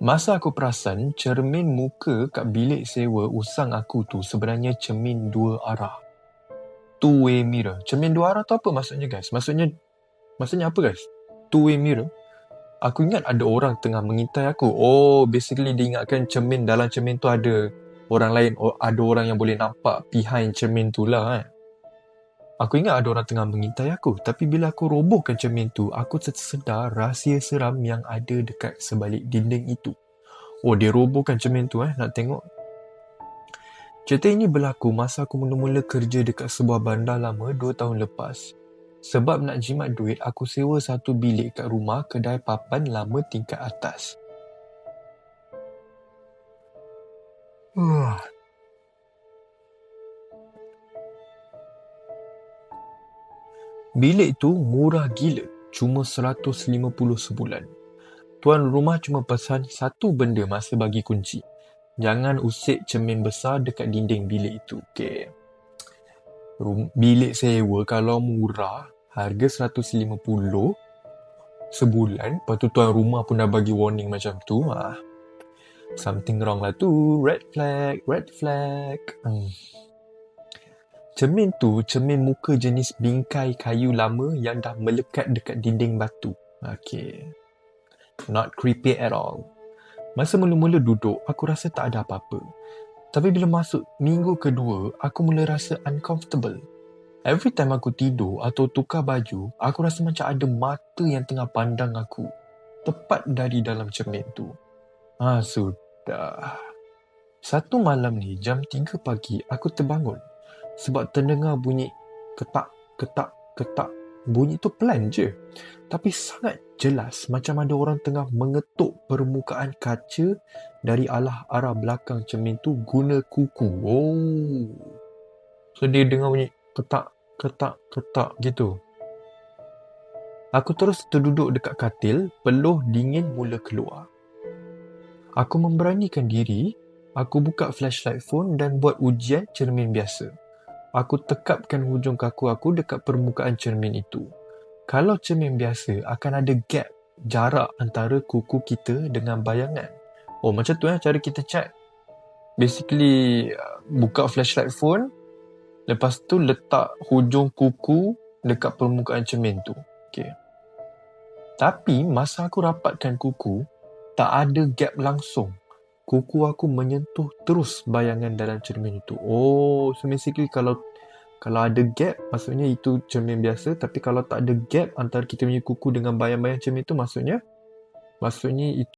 Masa aku perasan, cermin muka kat bilik sewa usang aku tu sebenarnya cermin dua arah. Two-way mirror. Cermin dua arah tu apa maksudnya, guys? Maksudnya apa, guys? Two-way mirror? Aku ingat ada orang tengah mengintai aku. Oh, basically dia ingatkan dalam cermin tu ada orang lain. Ada orang yang boleh nampak behind cermin tu lah kan. Aku ingat ada orang tengah mengintai aku. Tapi bila aku robohkan cermin tu, aku tersedar rahsia seram yang ada dekat sebalik dinding itu. Oh, dia robohkan cermin tu nak tengok. Cerita ini berlaku masa aku mula-mula kerja dekat sebuah bandar lama 2 tahun lepas. Sebab nak jimat duit, aku sewa satu bilik kat rumah kedai papan lama tingkat atas. Bilik tu murah gila, cuma 150 sebulan. Tuan rumah cuma pesan satu benda masa bagi kunci. Jangan usik cermin besar dekat dinding bilik itu. Okay. Bilik sewa kalau murah, harga 150 sebulan, lepas tu tuan rumah pun dah bagi warning macam tu. Something wrong lah tu. Red flag. Cermin tu cermin muka jenis bingkai kayu lama yang dah melekat dekat dinding batu. Okay. Not creepy at all. Masa mula-mula duduk, aku rasa tak ada apa-apa. Tapi bila masuk minggu kedua, aku mula rasa uncomfortable. Every time aku tidur atau tukar baju, aku rasa macam ada mata yang tengah pandang aku. Tepat dari dalam cermin tu. Sudah. Satu malam ni, jam 3 pagi, aku terbangun. Sebab terdengar bunyi ketak. Bunyi tu pelan je. Tapi sangat jelas macam ada orang tengah mengetuk permukaan kaca dari arah belakang cermin tu guna kuku. Oh. So dia dengar bunyi ketak gitu. Aku terus terduduk dekat katil, peluh dingin mula keluar. Aku memberanikan diri, aku buka flashlight phone dan buat ujian cermin biasa. Aku tekapkan hujung kaku aku dekat permukaan cermin itu. Kalau cermin biasa, akan ada gap, jarak antara kuku kita dengan bayangan. Oh, macam tu cara kita check. Basically, buka flashlight phone, lepas tu letak hujung kuku dekat permukaan cermin tu. Okay. Tapi, masa aku rapatkan kuku, tak ada gap langsung. Kuku aku menyentuh terus bayangan dalam cermin itu. Oh, so basically kalau ada gap, maksudnya itu cermin biasa. Tapi kalau tak ada gap antara kita punya kuku dengan bayang-bayang cermin itu, maksudnya itu